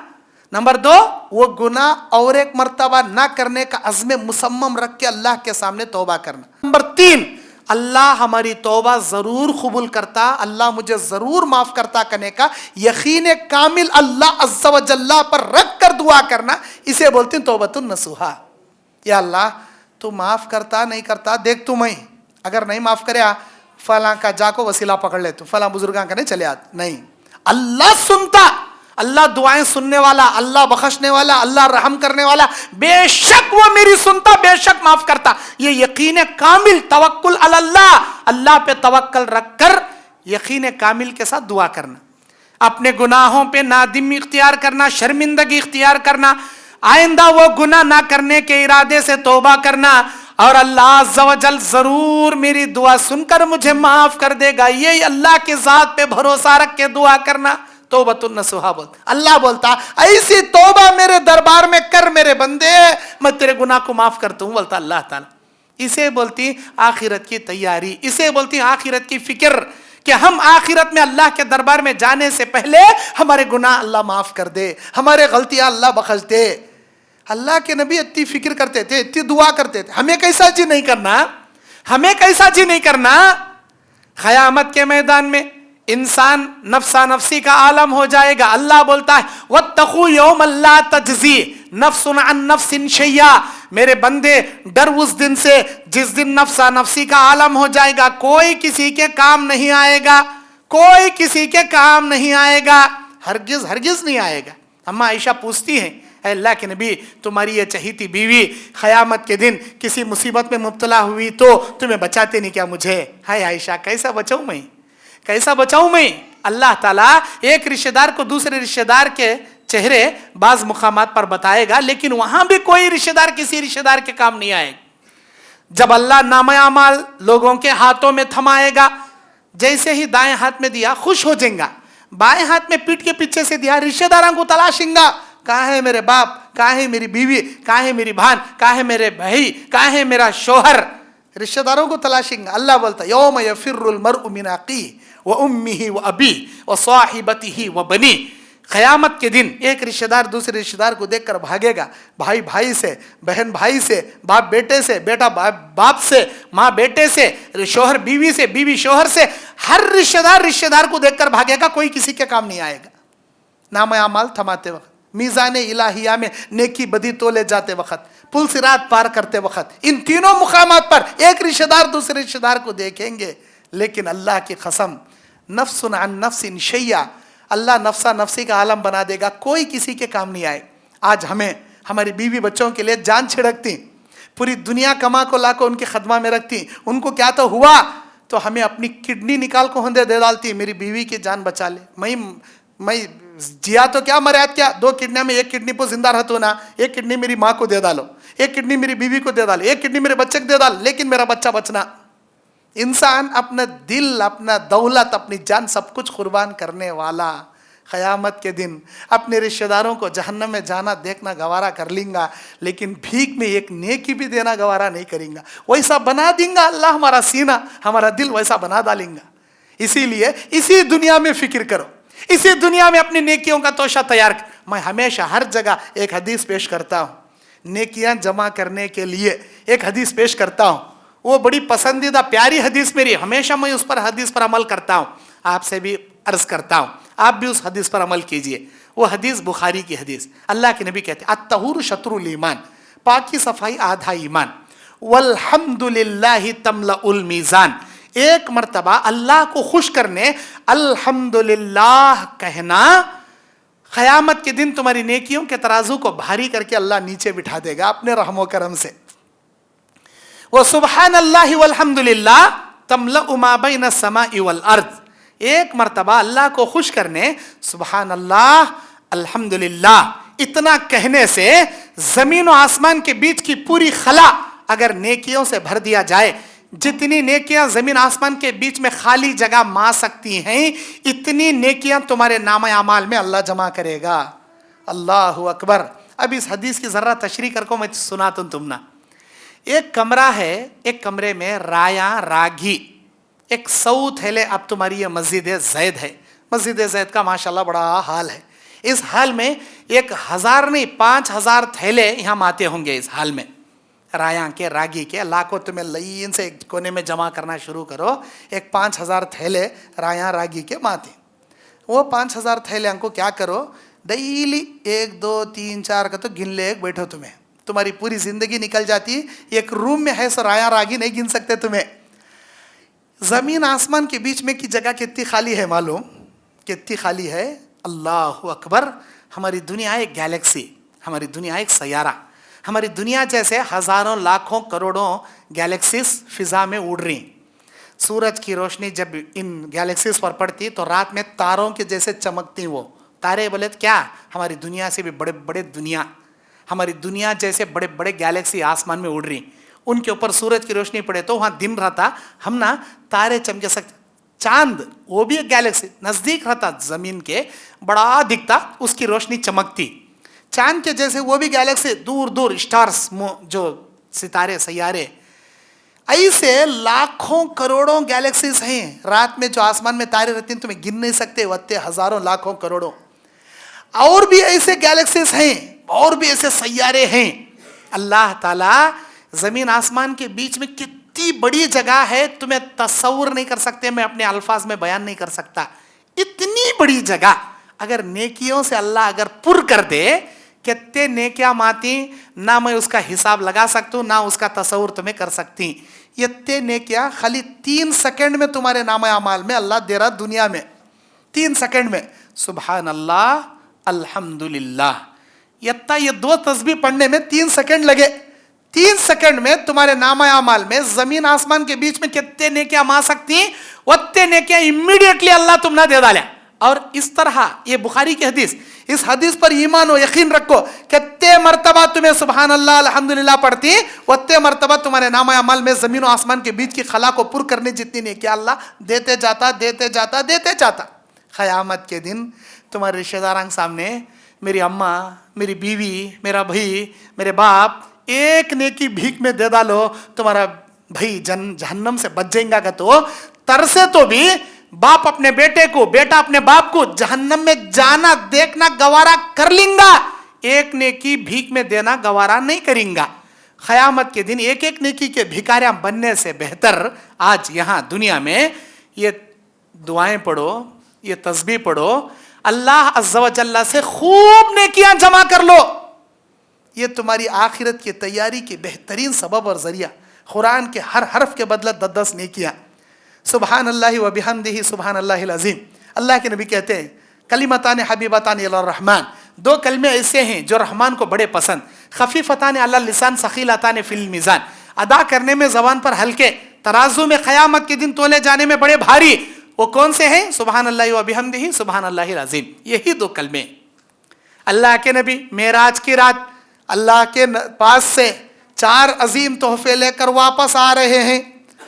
نمبر 2 وہ گناہ اور ایک مرتبہ نہ کرنے کا عزم مصمم رکھ کے اللہ کے سامنے توبہ کرنا. نمبر 3 اللہ ہماری توبہ ضرور قبول کرتا، اللہ مجھے ضرور معاف کرتا کہنے کا یقین کامل اللہ عز و جل پر رکھ کر دعا کرنا، اسے بولتے ہیں توبۃ النصوحہ. یا اللہ تو معاف کرتا نہیں کرتا دیکھ تو میں، اگر نہیں معاف کرے فلاں کا جا کو وسیلہ پکڑ لے، تو فلاں بزرگاں کہنے چلے آت. نہیں، اللہ سنتا، اللہ دعائیں سننے والا، اللہ بخشنے والا، اللہ رحم کرنے والا، بے شک وہ میری سنتا، بے شک معاف کرتا. یہ یقین کامل، توکل علی اللہ، اللہ پہ توکل رکھ کر یقین کامل کے ساتھ دعا کرنا، اپنے گناہوں پہ نادمی اختیار کرنا، شرمندگی اختیار کرنا، آئندہ وہ گناہ نہ کرنے کے ارادے سے توبہ کرنا، اور اللہ عز و جل ضرور میری دعا سن کر مجھے معاف کر دے گا، یہ اللہ کے ذات پہ بھروسہ رکھ کے دعا کرنا. توبۃ النصوحہ بولتا، اللہ بولتا ایسی توبہ میرے دربار میں کر میرے بندے، میں تیرے گناہ کو معاف کرتا ہوں، بولتا اللہ تعالیٰ. اسے بولتی آخرت کی تیاری، اسے بولتی آخرت کی فکر، کہ ہم آخرت میں اللہ کے دربار میں جانے سے پہلے ہمارے گناہ اللہ معاف کر دے، ہمارے غلطیاں اللہ بخش دے. اللہ کے نبی اتنی فکر کرتے تھے، اتنی دعا کرتے تھے. ہمیں کیسا جی نہیں کرنا، ہمیں کیسا جی نہیں کرنا. قیامت کے میدان میں انسان نفسا نفسی کا عالم ہو جائے گا. اللہ بولتا ہے واتقوا یوما لا تجزی نفس عن نفس شیئا، میرے بندے ڈر اس دن سے جس دن نفسا نفسی کا عالم ہو جائے گا، کوئی کسی کے کام نہیں آئے گا، کوئی کسی کے کام نہیں آئے گا، ہرگز ہرگز نہیں آئے گا. اما عائشہ پوچھتی ہیں اے اللہ کے نبی، تمہاری یہ چہیتی بیوی قیامت کے دن کسی مصیبت میں مبتلا ہوئی تو تمہیں بچاتے نہیں کیا مجھے؟ ہائے عائشہ کیسا بچاؤں میں، کیسا بچاؤں میں. اللہ تعالیٰ ایک رشتہ دار کو دوسرے رشتہ دار کے چہرے بعض مقامات پر بتائے گا، لیکن وہاں بھی کوئی رشتہ دار کسی رشتہ دار کے کام نہیں آئے. جب اللہ نامہ اعمال لوگوں کے ہاتھوں میں تھمائے گا، جیسے ہی دائیں ہاتھ میں دیا خوش ہو جائیں گا، بائیں ہاتھ میں پیٹ کے پیچھے سے دیا رشتہ داروں کو تلاشیں گا، کہاں ہے میرے باپ، کہاں ہے میری بیوی، کہاں ہے میری بہن، کہاں ہے میرے بھائی، کہاں ہے میرا شوہر، رشتہ داروں کو تلاشیں گا. اللہ بولتا یوم یفر المرء من اخیہ وامہ وابیہ وصاحبتہ وبنیہ. قیامت کے دن ایک رشتہ دار دوسرے رشتہ دار کو دیکھ کر بھاگے گا، بھائی بھائی سے، بہن بھائی سے، باپ بیٹے سے، بیٹا باپ سے، ماں بیٹے سے، شوہر بیوی سے، بیوی شوہر سے. ہر رشتہ دار کو دیکھ کر بھاگے گا، کوئی کسی کے کام نہیں آئے گا. نام اعمال تھماتے وقت، میزان الہیہ میں نیکی بدی تولے جاتے وقت، پل صراط پار کرتے وقت، ان تینوں مقامات پر ایک رشتہ دار دوسرے رشتہ دار کو دیکھیں گے. لیکن اللہ کی قسم، نفس عن نفس شیئا، اللہ نفسا نفسی کا عالم بنا دے گا، کوئی کسی کے کام نہیں آئے. آج ہمیں ہماری بیوی بچوں کے لیے جان چھڑکتی، پوری دنیا کما کو لا کو ان کے خدمہ میں رکھتی، ان کو کیا تو ہوا تو ہمیں اپنی کڈنی نکال کو ہندے دے ڈالتی، میری بیوی کی جان بچا لے. میں جیا تو کیا مریاد کیا، 2 کڈنیاں میں 1 کڈنی پہ زندہ رہتا نا، 1 کڈنی میری ماں کو دے ڈالو، 1 کڈنی میری بیوی کو دے ڈالو، 1 کڈنی میرے بچے کو دے ڈال، لیکن میرا بچہ بچنا. انسان اپنا دل، اپنا دولت، اپنی جان سب کچھ قربان کرنے والا قیامت کے دن اپنے رشتہ داروں کو جہنم میں جانا دیکھنا گوارا کر لیں گا، لیکن بھیک میں ایک نیکی بھی دینا گوارا نہیں کریں گا. ویسا بنا دیں گا اللہ ہمارا سینہ، ہمارا دل ویسا بنا ڈالیں گا. اسی لیے اسی دنیا میں فکر کرو، اسی دنیا میں اپنی نیکیوں کا توشہ تیار کر. میں ہمیشہ ہر جگہ ایک حدیث پیش کرتا ہوں، نیکیاں جمع کرنے کے لیے ایک حدیث پیش کرتا ہوں. وہ بڑی پسندیدہ پیاری حدیث میری، ہمیشہ میں اس پر حدیث پر عمل کرتا ہوں. آپ سے بھی عرض کرتا ہوں آپ بھی اس حدیث پر عمل کیجئے. وہ حدیث بخاری کی حدیث، اللہ کے نبی کہتے ہیں الطہور شطر الایمان، پاکی صفائی آدھا ایمان، والحمدللہ تملأ المیزان. ایک مرتبہ اللہ کو خوش کرنے الحمدللہ کہنا قیامت کے دن تمہاری نیکیوں کے ترازو کو بھاری کر کے اللہ نیچے بٹھا دے گا اپنے رحم و کرم سے. وسبحان اللہ والحمدللہ تملأ ما بین السماء والارض. ایک مرتبہ اللہ کو خوش کرنے سبحان اللہ الحمدللہ اتنا کہنے سے زمین و آسمان کے بیچ کی پوری خلا اگر نیکیوں سے بھر دیا جائے، جتنی نیکیاں زمین آسمان کے بیچ میں خالی جگہ ماں سکتی ہیں، اتنی نیکیاں تمہارے نامہ اعمال میں اللہ جمع کرے گا. اللہ اکبر. اب اس حدیث کی ذرا تشریح کر کو میں سناتا ہوں تم نا. ایک کمرہ ہے، ایک کمرے میں رایا راگی، ایک 100 تھیلے. اب تمہاری یہ مسجد زید ہے، مسجد زید کا ماشاءاللہ بڑا حال ہے. اس حال میں 1000 نہیں 5000 تھیلے یہاں آتے ہوں گے. اس حال میں رایاں کے راگی کے لاکھوں تمہیں لین سے ایک کونے میں جمع کرنا شروع کرو. ایک 5000 تھیلے رایاں راگی کے ماتے. وہ 5000 تھیلے کو کیا کرو، ڈیلی 1 2 3 4 کا تو گن لے ایک بیٹھو، تمہاری پوری زندگی نکل جاتی. ایک روم میں ہے سو رایاں راگی نہیں گن سکتے تمہیں. زمین آسمان کے بیچ میں کی جگہ کتنی خالی ہے معلوم؟ کتنی خالی ہے؟ اللہ اکبر. ہماری دنیا ایک گیلیکسی، ہماری دنیا ایک سیارہ، ہماری دنیا جیسے ہزاروں لاکھوں کروڑوں گیلیکسیز فضا میں اڑ رہی. سورج کی روشنی جب ان گیلیکسیز پر پڑتی تو رات میں تاروں کے جیسے چمکتی. وہ تارے بولے تو کیا، ہماری دنیا سے بھی بڑے بڑے دنیا، ہماری دنیا جیسے بڑے بڑے گیلیکسی آسمان میں اڑ رہی. ان کے اوپر سورج کی روشنی پڑے تو وہاں دن رہتا، ہم نا تارے چمکے سکتے. چاند وہ بھی ایک گیلیکسی نزدیک رہتا زمین کے، بڑا دکھتا، اس کی روشنی چمکتی. چاند کے جیسے وہ بھی گیلیکسی دور دور اسٹارز، جو ستارے سیارے، ایسے لاکھوں کروڑوں گیلیکسیز ہیں. رات میں جو آسمان میں تارے رہتے ہیں تمہیں گن نہیں سکتے، وتے ہزاروں لاکھوں کروڑوں. اور بھی ایسے گیلیکسیز ہیں، اور بھی ایسے سیارے ہیں. اللہ تعالیٰ زمین آسمان کے بیچ میں کتنی بڑی جگہ ہے تمہیں تصور نہیں کر سکتے، میں اپنے الفاظ میں بیان نہیں کر سکتا. اتنی بڑی جگہ اگر نیکیوں سے اللہ اگر پر کر دے، کتنے نیکیاں ماتی، نہ میں اس کا حساب لگا سکتا ہوں، نہ اس کا تصور تمہیں کر سکتی. یہ نیکیاں خالی 3 سیکنڈ میں تمہارے نام اعمال میں اللہ دے رہا دنیا میں. 3 سیکنڈ میں سبحان اللہ الحمدللہ. یہ 2 تسبیح پڑھنے میں 3 سیکنڈ لگے. 3 سیکنڈ میں تمہارے نام اعمال میں زمین آسمان کے بیچ میں کتنے نیکیاں ماں سکتی، اتنے نیکیاں امیڈیٹلی اللہ تم نہ دے ڈالے. اور اس طرح یہ بخاری کی حدیث، اس حدیث پر ایمان و یقین رکھو، کتنے مرتبہ تمہیں سبحان اللہ الحمدللہ پڑھتی، اتنے مرتبہ تمہارے نام اعمال میں زمین و آسمان کے بیچ کی خلا کو پر کرنے جتنی نیکیاں اللہ دیتے جاتا دیتے جاتا دیتے جاتا. قیامت کے دن تمہارے رشتہ داران سامنے، میری اماں، میری بیوی، میرا بھائی، میرے باپ، ایک نیکی بھیک میں دے ڈالو، تمہارا بھائی جہنم سے بچ جائیں گا. کہ تو ترسے تو بھی باپ اپنے بیٹے کو، بیٹا اپنے باپ کو جہنم میں جانا دیکھنا گوارا کر لیں گا، ایک نیکی بھیک میں دینا گوارا نہیں کریں گا. قیامت کے دن ایک ایک نیکی کے بھکاریاں بننے سے بہتر آج یہاں دنیا میں یہ دعائیں پڑھو، یہ تسبیح پڑھو، اللہ عز و جل سے خوب نیکیاں جمع کر لو. یہ تمہاری آخرت کی تیاری کی بہترین سبب اور ذریعہ. قرآن کے ہر حرف کے بدلے 10 نیکیاں. سبحان اللہ و بحمدہ سبحان اللہ العظیم. اللہ کے نبی کہتے ہیں کلمتان حبیبتان الی الرحمن، 2 کلمے ایسے ہیں جو رحمان کو بڑے پسند، خفیفتان علی اللسان ثقیلتان فی المیزان، ادا کرنے میں زبان پر ہلکے، ترازو میں قیامت کے دن تولے جانے میں بڑے بھاری. وہ کون سے ہیں؟ سبحان اللہ و بحمدہ سبحان اللہ العظیم. یہی 2 کلمے. اللہ کے نبی معراج کی رات اللہ کے پاس سے 4 عظیم تحفے لے کر واپس آ رہے ہیں.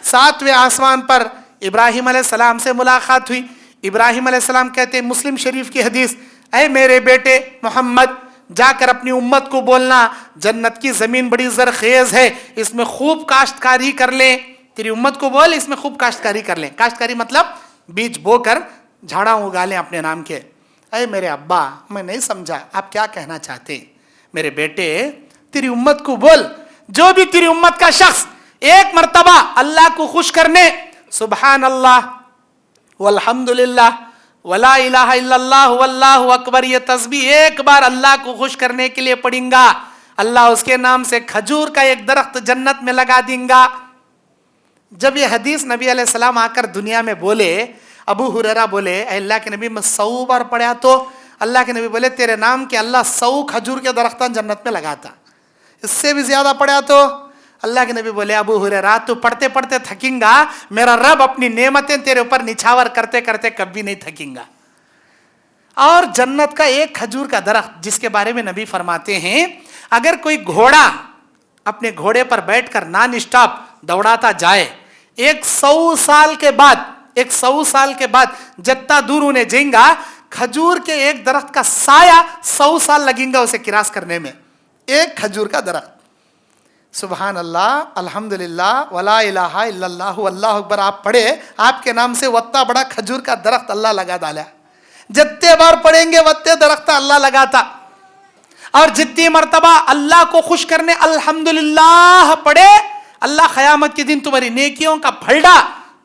7ویں آسمان پر ابراہیم علیہ السلام سے ملاقات ہوئی. ابراہیم علیہ السلام کہتے ہیں مسلم شریف کی حدیث، اے میرے بیٹے محمد، جا کر اپنی امت کو بولنا جنت کی زمین بڑی زرخیز ہے، اس میں خوب کاشتکاری کر لیں. تیری امت کو بول اس میں خوب کاشتکاری کر لیں. کاشتکاری مطلب بیج بو کر جھاڑا اگا لیں اپنے نام کے. اے میرے ابا، میں نہیں سمجھا آپ کیا کہنا چاہتے ہیں. میرے بیٹے تیری امت کو بول، جو بھی تیری امت کا شخص ایک مرتبہ اللہ کو خوش کرنے سبحان اللہ والحمدللہ ولا الہ الا اللہ واللہ اکبر یہ تسبیح ایک بار اللہ کو خوش کرنے کے لیے پڑھیں گا، اللہ اس کے نام سے کھجور کا ایک درخت جنت میں لگا دیں گا. جب یہ حدیث نبی علیہ السلام آ کر دنیا میں بولے، ابو ہریرہ بولے اے اللہ کے نبی میں 100 بار پڑھا تو اللہ کے نبی بولے تیرے نام کے اللہ 100 کھجور کے درختان جنت میں لگاتا. اس سے بھی زیادہ پڑھا تو اللہ کے نبی بولے ابو ہریرہ تو پڑھتے پڑھتے تھکیں گا، میرا رب اپنی نعمتیں تیرے اوپر نچھاور کرتے کرتے کبھی نہیں تھکیں گا. اور جنت کا ایک کھجور کا درخت جس کے بارے میں نبی فرماتے ہیں اگر کوئی گھوڑا اپنے گھوڑے پر بیٹھ کر نان اسٹاپ دوڑاتا جائے، 100 سال کے بعد جتنا دور انہیں جائیں گا، کھجور کے ایک درخت کا سایہ 100 سال لگیں گا اسے کراس کرنے میں. ایک کھجور کا درخت. سبحان اللہ الحمدللہ ولا الہ الا اللہ واللہ اکبر آپ پڑھے، آپ کے نام سے وتا بڑا کھجور کا درخت اللہ لگا ڈالا. جتنے بار پڑھیں گے وتے درخت اللہ لگاتا. اور جتنی مرتبہ اللہ کو خوش کرنے الحمدللہ پڑھے، اللہ قیامت کے دن تمہاری نیکیوں کا پھلڈا،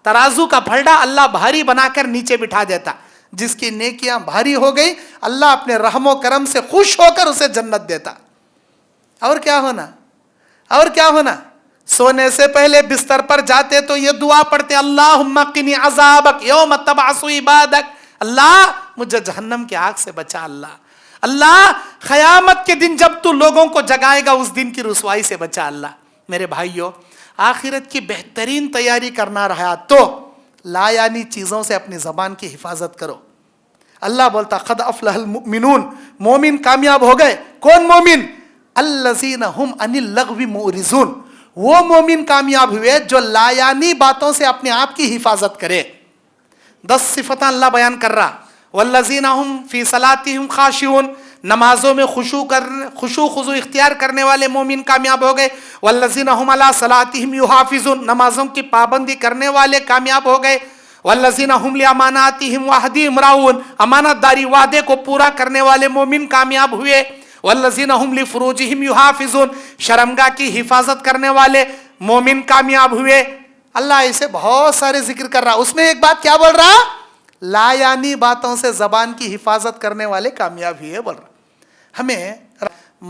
ترازو کا پھلڈا اللہ بھاری بنا کر نیچے بٹھا دیتا. جس کی نیکیاں بھاری ہو گئی اللہ اپنے رحم و کرم سے خوش ہو کر اسے جنت دیتا. اور کیا ہونا؟ سونے سے پہلے بستر پر جاتے تو یہ دعا پڑھتے اللہم قنی عذابک یوم تبعث عبادک. اللہ مجھے جہنم کی آگ سے بچا اللہ. اللہ قیامت کے دن جب تو لوگوں کو جگائے گا اس دن کی رسوائی سے بچا اللہ. میرے بھائیوں، آخرت کی بہترین تیاری کرنا رہا تو لا یعنی چیزوں سے اپنی زبان کی حفاظت کرو. اللہ بولتا قد افلح المؤمنون، مومن کامیاب ہو گئے. کون مومن؟ الذین هم عن اللغو معرضون، وہ مومن کامیاب ہوئے جو لا یعنی باتوں سے اپنے آپ کی حفاظت کرے. 10 صفتیں اللہ بیان کر رہا. والذین هم فی صلاتهم خاشعون، نمازوں میں خشوع خضوع اختیار کرنے والے مومن کامیاب ہو گئے. والذین هم علی صلاتهم یحافظون، نمازوں کی پابندی کرنے والے کامیاب ہو گئے. والذین هم لاماناتهم وعہدہم راعون، امانت داری وعدے کو پورا کرنے والے مومن کامیاب ہوئے. والذین هم لفروجہم یحافظون، شرمگاہ کی حفاظت کرنے والے مومن کامیاب ہوئے. اللہ اسے بہت سارے ذکر کر رہا. اس میں ایک بات کیا بول رہا؟ لا یعنی باتوں سے زبان کی حفاظت کرنے والے کامیاب ہوئے بول رہا. ہمیں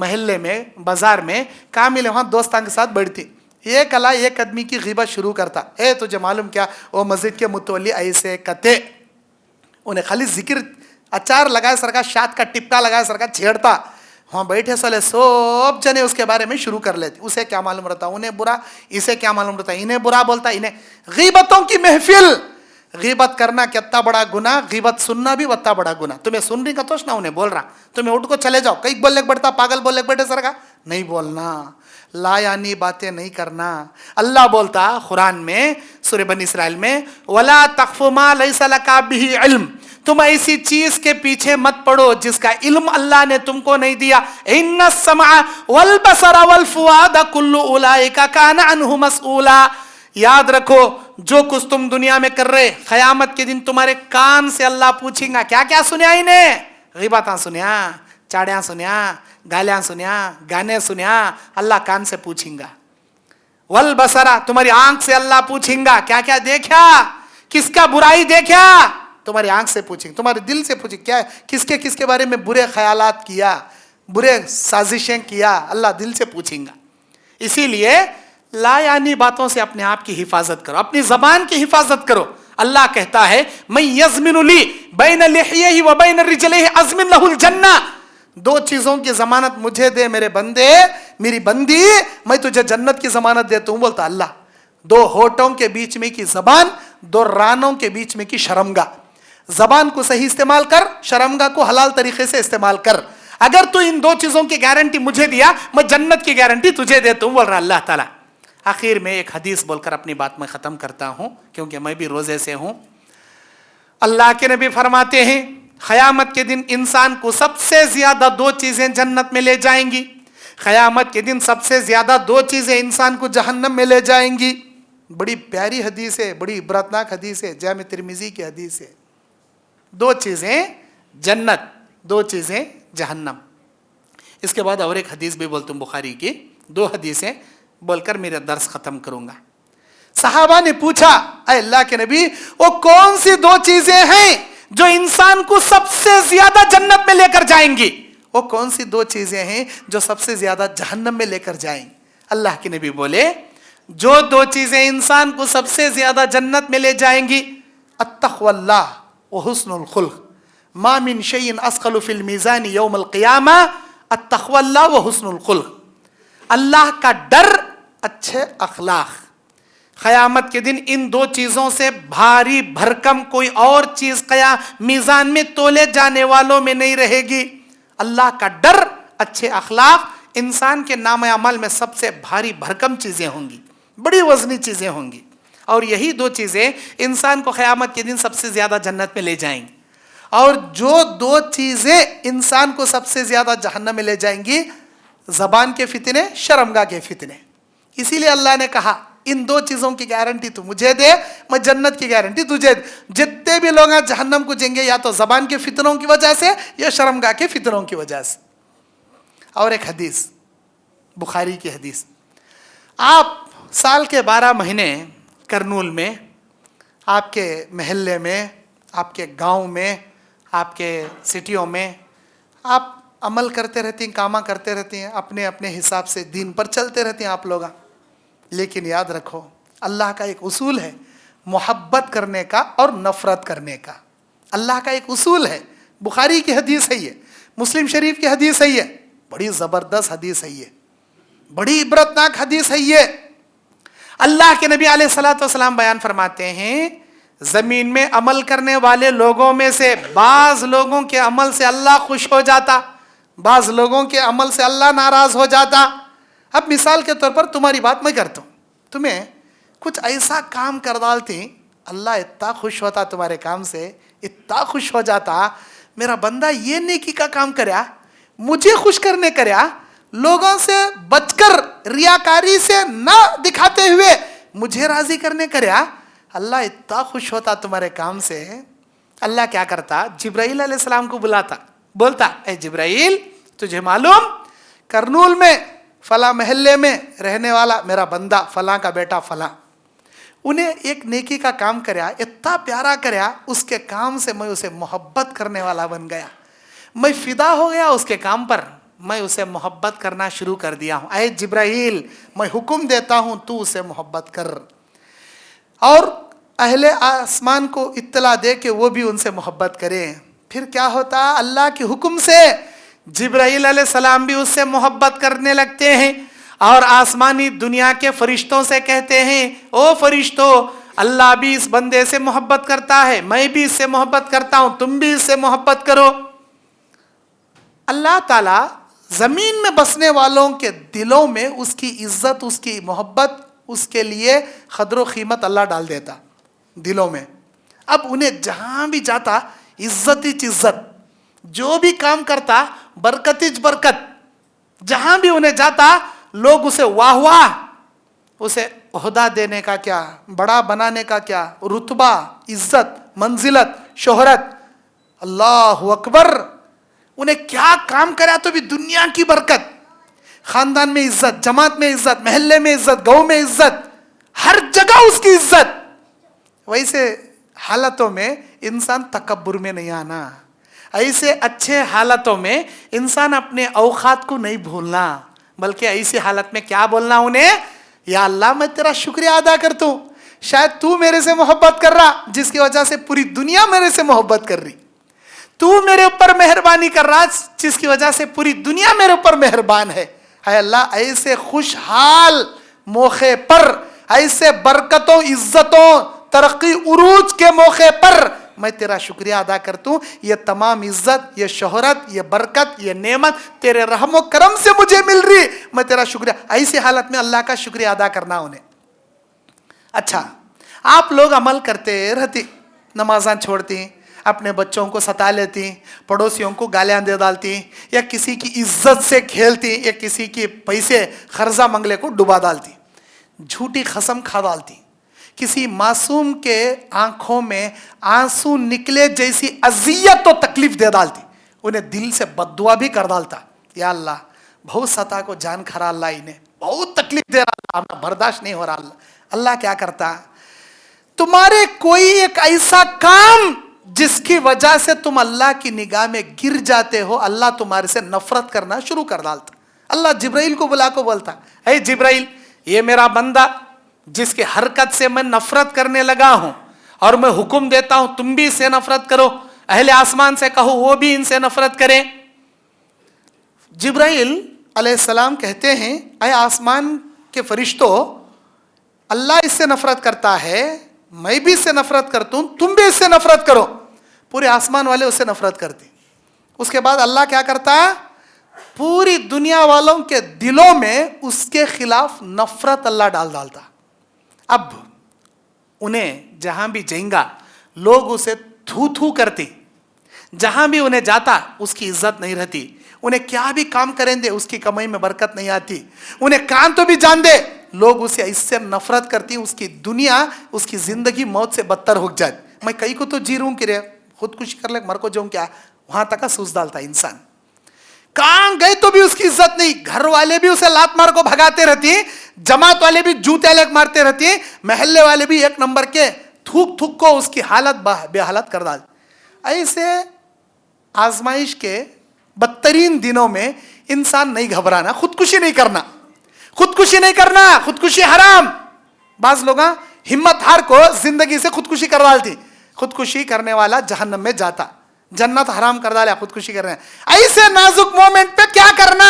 محلے میں بازار میں کامل وہاں دوستان کے ساتھ بیٹھتی، ایک آدمی کی غیبت شروع کرتا. تجھے معلوم کیا وہ مسجد کے متولی ایسے کتے، انہیں خالی ذکر اچار لگائے سر کا، شاد کا ٹپکا لگائے سر کا چھیڑتا. وہاں بیٹھے سولے سب جنے اس کے بارے میں شروع کر لیتے. اسے کیا معلوم رہتا انہیں برا، اسے کیا معلوم رہتا انہیں برا بولتا. انہیں غیبتوں کی محفل. غیبت کرنا کتنا بڑا گناہ، غیبت سننا بھی اتنا بڑا گناہ. تمہیں سن رہی کا توش نہ انہیں بول رہا، تمہیں اٹھ کو چلے جاؤ. کئی بولنے کے بیٹھتا، پاگل بولنے کے بیٹھے سر کا نہیں بولنا، لا یعنی باتیں نہیں کرنا. اللہ بولتا قرآن میں سورہ بنی اسرائیل میں وَلَا تَقْفُ مَا لَيْسَ لَكَ بِهِ عِلْم، تم ایسی چیز کے پیچھے مت پڑو جس کا علم اللہ نے تم کو نہیں دیا. إِنَّ السَّمْعَ وَالْبَصَرَ وَالْفُؤَادَ كُلُّ أُولَئِكَ كَانَ عَنْهُ مَسْئُولًا. یاد رکھو جو کچھ تم دنیا میں کر رہے، قیامت کے دن تمہارے کان سے اللہ پوچھیں گا کیا کیا سنیا انہیں. غیبتاں سنیا، چاڑیاں سنیا، گالیاں سنیا، گانے سنیا، اللہ کان سے پوچھیں گا. والبصرہ، تمہاری آنکھ سے اللہ پوچھیں گا کیا کیا دیکھا، کس کا برائی دیکھا، تمہاری آنکھ سے پوچھیں گے. تمہارے دل سے پوچھیں کیا کس کے بارے میں برے خیالات کیا، برے سازشیں کیا، اللہ دل سے پوچھیں گا. اسی لیے لا یعنی باتوں سے اپنے آپ کی حفاظت کرو، اپنی زبان کی حفاظت کرو. اللہ کہتا ہے من یضمن لی بین لحیہ و بین رجلیہ اضمن لہ الجنہ. 2 چیزوں کی ضمانت مجھے دے میرے بندے، میری بندی، میں تجھے جنت کی ضمانت دیتا ہوں بولتا اللہ. 2 ہونٹوں کے بیچ میں کی زبان، 2 رانوں کے بیچ میں کی شرمگاہ. زبان کو صحیح استعمال کر، شرمگاہ کو حلال طریقے سے استعمال کر. اگر تو ان 2 چیزوں کی گارنٹی مجھے دیا، میں جنت کی گارنٹی تجھے دیتا ہوں بول رہا اللہ تعالیٰ. آخر میں ایک حدیث بول کر اپنی بات میں ختم کرتا ہوں کیونکہ میں بھی روزے سے ہوں. اللہ کے نبی فرماتے ہیں قیامت کے دن انسان کو سب سے زیادہ 2 چیزیں جنت میں لے جائیں گی، قیامت کے دن سب سے زیادہ 2 چیزیں انسان کو جہنم میں لے جائیں گی. بڑی پیاری حدیث ہے، بڑی عبرتناک حدیث ہے، جامع ترمذی کی حدیث ہے. 2 چیزیں جنت، 2 چیزیں جہنم. اس کے بعد اور ایک حدیث بھی بولتا ہوں بخاری کی. 2 حدیثیں بول کر میرا درس ختم کروں گا. صحابہ نے پوچھا اے اللہ کے نبی وہ کون سی 2 چیزیں ہیں جو انسان کو سب سے زیادہ جنت میں لے کر جائیں گی؟ وہ کون سی 2 چیزیں ہیں جو سب سے زیادہ جہنم میں لے کر جائیں گی؟ اللہ کے نبی بولے جو 2 چیزیں انسان کو سب سے زیادہ جنت میں لے جائیں گی، التقوی اللہ وحسن الخلق. ما من شیء اثقل فی المیزان یوم القیامہ التقوی اللہ وحسن الخلق. اللہ کا ڈر، اچھے اخلاق. قیامت کے دن ان 2 چیزوں سے بھاری بھرکم کوئی اور چیز میزان میں تولے جانے والوں میں نہیں رہے گی. اللہ کا ڈر، اچھے اخلاق انسان کے نام عمل میں سب سے بھاری بھرکم چیزیں ہوں گی، بڑی وزنی چیزیں ہوں گی. اور یہی 2 چیزیں انسان کو قیامت کے دن سب سے زیادہ جنت میں لے جائیں گی. اور جو 2 چیزیں انسان کو سب سے زیادہ جہنم میں لے جائیں گی، زبان کے فتنے، شرمگاہ کے فتنے. اسی لیے اللہ نے کہا ان 2 چیزوں کی گارنٹی تو مجھے دے، میں جنت کی گارنٹی تجھے دے. جتنے بھی لوگ جہنم کو جائیں گے یا تو زبان کے فتنوں کی وجہ سے یا شرمگاہ کے فتنوں کی وجہ سے. اور ایک حدیث بخاری کی حدیث. آپ سال کے 12 مہینے کرنول میں، آپ کے محلے میں، آپ کے گاؤں میں، آپ کے سٹیوں میں آپ عمل کرتے رہتے ہیں، کاماں کرتے رہتے ہیں، اپنے اپنے حساب سے دین پر چلتے رہتے ہیں آپ لوگ. لیکن یاد رکھو اللہ کا ایک اصول ہے محبت کرنے کا اور نفرت کرنے کا. اللہ کا ایک اصول ہے بخاری کی حدیث ہے یہ، مسلم شریف کی حدیث ہے یہ، بڑی زبردست حدیث ہے یہ، بڑی عبرتناک حدیث ہے یہ۔ اللہ کے نبی علیہ الصلوۃ والسلام بیان فرماتے ہیں، زمین میں عمل کرنے والے لوگوں میں سے بعض لوگوں کے عمل سے اللہ خوش ہو جاتا، بعض لوگوں کے عمل سے اللہ ناراض ہو جاتا۔ اب مثال کے طور پر تمہاری بات میں کرتا ہوں، تمہیں کچھ ایسا کام کر ڈالتی، اللہ اتنا خوش ہوتا تمہارے کام سے، اتنا خوش ہو جاتا، میرا بندہ یہ نیکی کا کام کریا، مجھے خوش کرنے کریا، لوگوں سے بچ کر ریاکاری سے نہ دکھاتے ہوئے مجھے راضی کرنے کریا، اللہ اتنا خوش ہوتا تمہارے کام سے۔ اللہ کیا کرتا؟ جبرائیل علیہ السلام کو بلاتا، بولتا اے جبرائیل، تجھے معلوم کرنول میں فلاں محلے میں رہنے والا میرا بندہ فلاں کا بیٹا فلاں، انہیں ایک نیکی کا کام کریا، اتنا پیارا کریا، اس کے کام سے میں اسے محبت کرنے والا بن گیا، میں فدا ہو گیا اس کے کام پر، میں اسے محبت کرنا شروع کر دیا ہوں۔ اے جبرائیل، میں حکم دیتا ہوں تو اسے محبت کر، اور اہل آسمان کو اطلاع دے کہ وہ بھی ان سے محبت کریں۔ پھر کیا ہوتا؟ اللہ کے حکم سے جبرائیل علیہ السلام بھی اس سے محبت کرنے لگتے ہیں، اور آسمانی دنیا کے فرشتوں سے کہتے ہیں او فرشتوں، اللہ بھی اس بندے سے محبت کرتا ہے، میں بھی اس سے محبت کرتا ہوں، تم بھی اس سے محبت کرو۔ اللہ تعالیٰ زمین میں بسنے والوں کے دلوں میں اس کی عزت، اس کی محبت، اس کے لیے قدر و قیمت اللہ ڈال دیتا دلوں میں۔ اب انہیں جہاں بھی جاتا عزت ہی عزت، جو بھی کام کرتا برکت ہی برکت، جہاں بھی انہیں جاتا لوگ اسے واہ واہ، اسے عہدہ دینے کا کیا، بڑا بنانے کا کیا، رتبہ، عزت، منزلت، شہرت، اللہ اکبر، انہیں کیا کام کرا تو بھی دنیا کی برکت، خاندان میں عزت، جماعت میں عزت، محلے میں عزت، گاؤں میں عزت، ہر جگہ اس کی عزت۔ ویسے حالتوں میں انسان تکبر میں نہیں آنا، ایسے اچھے حالتوں میں انسان اپنے اوقات کو نہیں بھولنا، بلکہ ایسی حالت میں کیا بولنا انہیں؟ یا اللہ میں تیرا شکریہ ادا کرتا ہوں، شاید تو میرے سے محبت کر رہا جس کی وجہ سے پوری دنیا میرے سے محبت کر رہی، تو میرے اوپر مہربانی کر رہا جس کی وجہ سے پوری دنیا میرے اوپر مہربان ہے۔ اے اللہ، ایسے خوشحال موقع پر، ایسے برکتوں، عزتوں، ترقی، عروج کے موقع پر میں تیرا شکریہ ادا کرتا ہوں، یہ تمام عزت، یہ شہرت، یہ برکت، یہ نعمت تیرے رحم و کرم سے مجھے مل رہی، میں تیرا شکریہ۔ ایسی حالت میں اللہ کا شکریہ ادا کرنا انہیں۔ اچھا، آپ لوگ عمل کرتے رہتی، نمازاں چھوڑتی، اپنے بچوں کو ستا لیتی، پڑوسیوں کو گالیاں دے ڈالتی، یا کسی کی عزت سے کھیلتی، یا کسی کے پیسے قرضہ منگلے کو ڈبا ڈالتی، جھوٹی قسم کھا ڈالتی، کسی معصوم کے آنکھوں میں آنسو نکلے جیسی اذیت و تکلیف دے ڈالتی، انہیں دل سے بد دعا بھی کر ڈالتا، یا اللہ بہت ستا کو جان کھرا، اللہ انہیں بہت تکلیف دے رہا، ہمیں برداشت نہیں ہو رہا۔ اللہ کیا کرتا؟ تمہارے کوئی ایک ایسا کام جس کی وجہ سے تم اللہ کی نگاہ میں گر جاتے ہو، اللہ تمہارے سے نفرت کرنا شروع کر ڈالتا۔ اللہ جبرائیل کو بلا کو بولتا، اے جبرائیل، یہ میرا بندہ جس کی حرکت سے میں نفرت کرنے لگا ہوں، اور میں حکم دیتا ہوں تم بھی اس سے نفرت کرو، اہل آسمان سے کہو وہ بھی ان سے نفرت کریں۔ جبرائیل علیہ السلام کہتے ہیں اے آسمان کے فرشتوں، اللہ اس سے نفرت کرتا ہے، میں بھی اس سے نفرت کرتا ہوں، تم بھی اس سے نفرت کرو۔ پورے آسمان والے اس سے نفرت کرتے۔ اس کے بعد اللہ کیا کرتا؟ پوری دنیا والوں کے دلوں میں اس کے خلاف نفرت اللہ ڈالتا۔ اب انہیں جہاں بھی جائیں گا لوگ اسے تھو تھو کرتے، جہاں بھی انہیں جاتا اس کی عزت نہیں رہتی، انہیں کیا بھی کام کریں دے اس کی کمائی میں برکت نہیں آتی، انہیں کان تو بھی جان دے لوگ اسے اس سے نفرت کرتی، اس کی دنیا، اس کی زندگی موت سے بدتر ہو جاتی۔ میں کئی کو تو جی رہوں کہ خودکشی کر لے، مر کو جاؤں کیا، وہاں تک کا سوچ ڈالتا انسان۔ کہاں گئے تو بھی اس کی عزت نہیں، گھر والے بھی اسے لات مار کو بھگاتے رہتی، جماعت والے بھی جوتے لگ مارتے رہتی، محلے والے بھی ایک نمبر کے تھوک تھوک کو اس کی حالت بے حالت کر ڈال۔ ایسے آزمائش کے بدترین دنوں میں انسان نہیں گھبرانا، خودکشی نہیں کرنا، خودکشی نہیں کرنا، خودکشی حرام۔ بعض لوگ ہمت ہار کو زندگی سے خودکشی کر ڈالتی، خودکشی کرنے والا جہنم میں جاتا، جنت حرام کر ڈالے، خودکشی کر رہے ہیں. ایسے نازک مومنٹ پہ کیا کرنا؟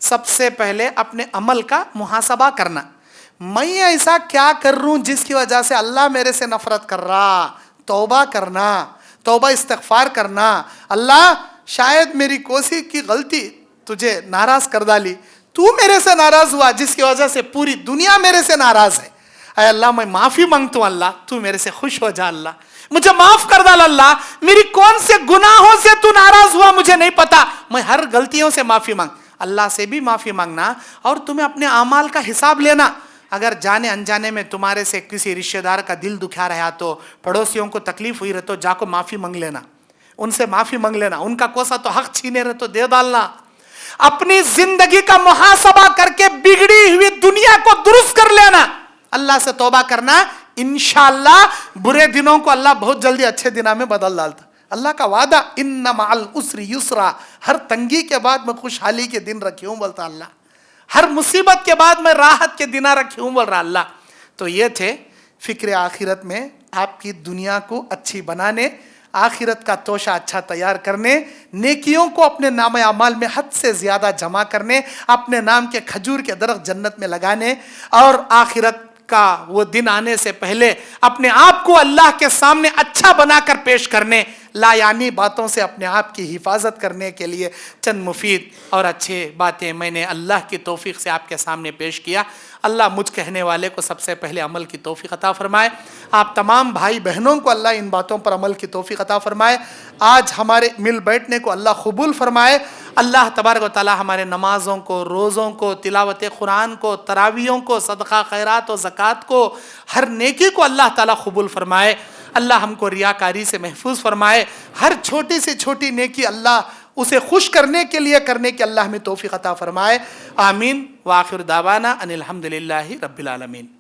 سب سے پہلے اپنے عمل کا محاسبہ کرنا. میں ایسا کیا کر رہا ہوں جس کی وجہ سے اللہ میرے سے نفرت کر رہا؟ توبہ کرنا، توبہ استغفار کرنا. اللہ شاید میری کوئی کی غلطی تجھے ناراض کر ڈالی، تو میرے سے ناراض ہوا جس کی وجہ سے پوری دنیا میرے سے ناراض ہے. اے اللہ میں معافی مانگتا ہوں، اللہ تو میرے سے خوش ہو جا، اللہ مجھے معاف کر ڈال، اللہ میری کون سے گناہوں سے تو ناراض ہوا مجھے نہیں پتا. میں ہر غلطیوں سے معافی مانگ. اللہ سے بھی معافی مانگنا اور تمہیں اپنے اعمال کا حساب لینا. اگر جانے انجانے میں تمہارے سے کسی رشتہ دار کا دل دکھا رہا تو، پڑوسیوں کو تکلیف ہوئی رہے تو جا کو معافی مانگ لینا، ان سے معافی مانگ لینا. ان کا کوسا تو حق چھینے رہے تو دے ڈالنا. اپنی زندگی کا محاسبہ کر کے بگڑی ہوئی دنیا کو درست کر لینا. اللہ سے توبہ کرنا، انشاءاللہ برے دنوں کو اللہ بہت جلدی اچھے دنوں میں بدل ڈالتا. اللہ کا وعدہ ان مع العسر یسرا، ہر تنگی کے بعد میں خوشحالی کے دن رکھی ہوں بولتا اللہ. ہر مصیبت کے بعد میں راحت کے دن رکھی ہوں بول رہا اللہ. تو یہ تھے فکر آخرت میں آپ کی دنیا کو اچھی بنانے، آخرت کا توشہ اچھا تیار کرنے، نیکیوں کو اپنے نام اعمال میں حد سے زیادہ جمع کرنے، اپنے نام کے کھجور کے درخت جنت میں لگانے، اور آخرت کا وہ دن آنے سے پہلے اپنے آپ کو اللہ کے سامنے اچھا بنا کر پیش کرنے. لا یعنی باتوں سے اپنے آپ کی حفاظت کرنے کے لیے چند مفید اور اچھے باتیں میں نے اللہ کی توفیق سے آپ کے سامنے پیش کیا. اللہ مجھ کہنے والے کو سب سے پہلے عمل کی توفیق عطا فرمائے. آپ تمام بھائی بہنوں کو اللہ ان باتوں پر عمل کی توفیق عطا فرمائے. آج ہمارے مل بیٹھنے کو اللہ قبول فرمائے. اللہ تبارک و تعالی ہمارے نمازوں کو، روزوں کو، تلاوت قرآن کو، تراویحوں کو، صدقہ خیرات و زکوٰۃ کو، ہر نیکی کو اللہ تعالی قبول فرمائے. اللہ ہم کو ریاکاری سے محفوظ فرمائے. ہر چھوٹی سے چھوٹی نیکی اللہ اسے خوش کرنے کے لیے کرنے کی اللہ ہمیں توفیق عطا فرمائے. آمین. وآخر دعوانا ان الحمدللہ رب العالمین.